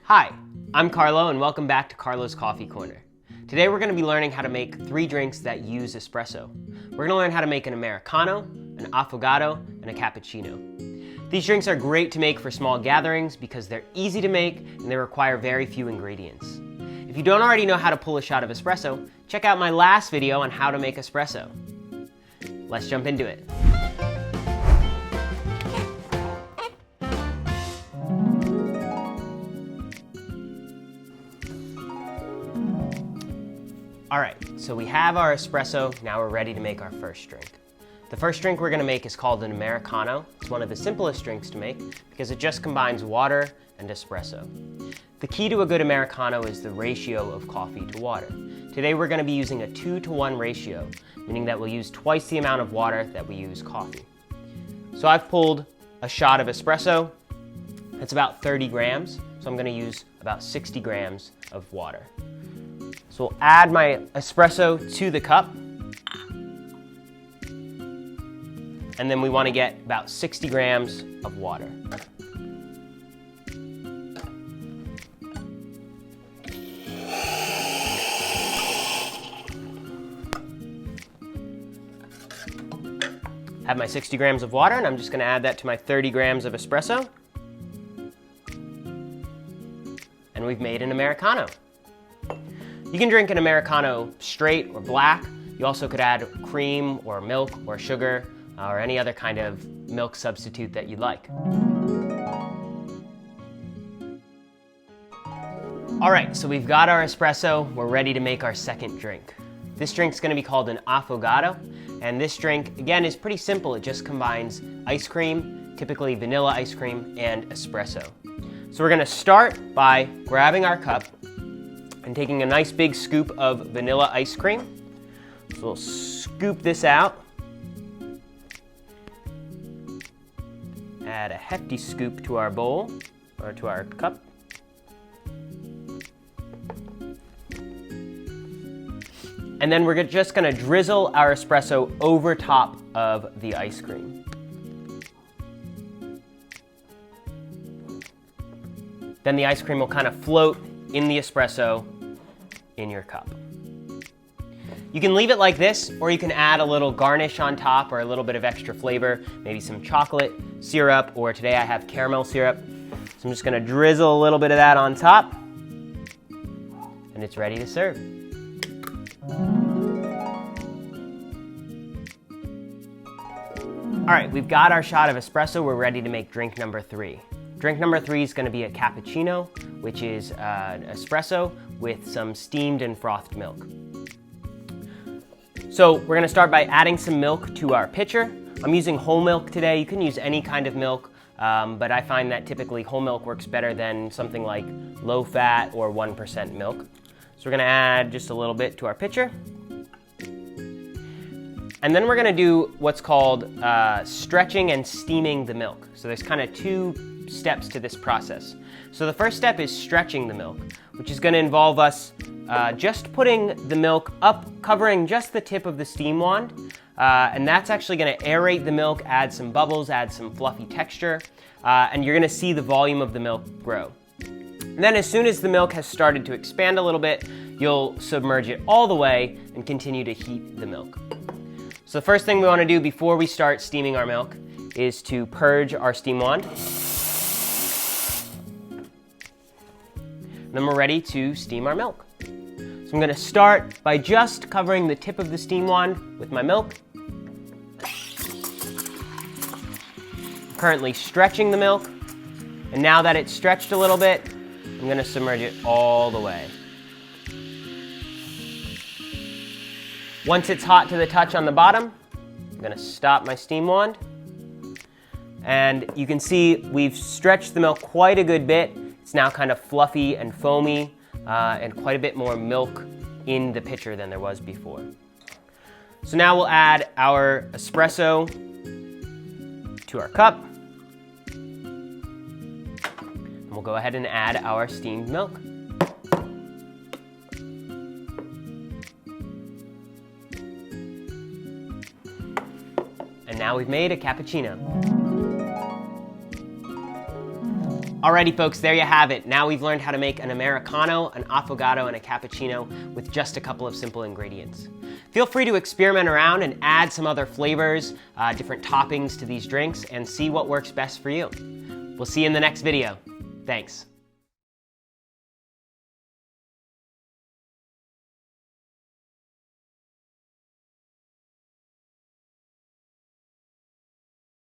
Hi, I'm Carlo and welcome back to Carlo's Coffee Corner. Today we're going to be learning how to make 3 drinks that use espresso. We're going to learn how to make an Americano, an Affogato, and a Cappuccino. These drinks are great to make for small gatherings because they're easy to make and they require very few ingredients. If you don't already know how to pull a shot of espresso, check out my last video on how to make espresso. Let's jump into it. Alright, so we have our espresso, now we're ready to make our first drink. The first drink we're going to make is called an Americano. It's one of the simplest drinks to make because it just combines water and espresso. The key to a good Americano is the ratio of coffee to water. Today we're going to be using a 2-to-1 ratio, meaning that we'll use twice the amount of water that we use coffee. So I've pulled a shot of espresso. That's about 30 grams, so I'm going to use about 60 grams of water. So we'll add my espresso to the cup. And then we want to get about 60 grams of water. Have my 60 grams of water, and I'm just going to add that to my 30 grams of espresso. And we've made an Americano. You can drink an Americano straight or black. You also could add cream or milk or sugar or any other kind of milk substitute that you'd like. All right, so we've got our espresso. We're ready to make our second drink. This drink's going to be called an Affogato, and this drink, again, is pretty simple. It just combines ice cream, typically vanilla ice cream, and espresso. So we're going to start by grabbing our cup and taking a nice big scoop of vanilla ice cream. So we'll scoop this out. Add a hefty scoop to our bowl, or to our cup. And then we're just going to drizzle our espresso over top of the ice cream. Then the ice cream will kind of float in the espresso in your cup. You can leave it like this, or you can add a little garnish on top or a little bit of extra flavor, maybe some chocolate syrup, or today I have caramel syrup. So I'm just going to drizzle a little bit of that on top, and it's ready to serve. All right, we've got our shot of espresso. We're ready to make drink number 3. Drink number 3 is going to be a cappuccino, which is an espresso with some steamed and frothed milk. So we're going to start by adding some milk to our pitcher. I'm using whole milk today. You can use any kind of milk, but I find that typically whole milk works better than something like low-fat or 1% milk. So we're going to add just a little bit to our pitcher. And then we're going to do what's called stretching and steaming the milk. So there's kind of 2 steps to this process. So the first step is stretching the milk, which is going to involve us just putting the milk up, covering just the tip of the steam wand. And that's actually going to aerate the milk, add some bubbles, add some fluffy texture, and you're going to see the volume of the milk grow. And then as soon as the milk has started to expand a little bit, you'll submerge it all the way and continue to heat the milk. So the first thing we want to do before we start steaming our milk is to purge our steam wand. And then we're ready to steam our milk. So I'm going to start by just covering the tip of the steam wand with my milk. I'm currently stretching the milk, and now that it's stretched a little bit, I'm going to submerge it all the way. Once it's hot to the touch on the bottom, I'm going to stop my steam wand. And you can see we've stretched the milk quite a good bit. It's now kind of fluffy and foamy, and quite a bit more milk in the pitcher than there was before. So now we'll add our espresso to our cup. And we'll go ahead and add our steamed milk. And now we've made a cappuccino. Alrighty folks, there you have it. Now we've learned how to make an Americano, an Affogato, and a Cappuccino with just a couple of simple ingredients. Feel free to experiment around and add some other flavors, different toppings to these drinks, and see what works best for you. We'll see you in the next video. Thanks.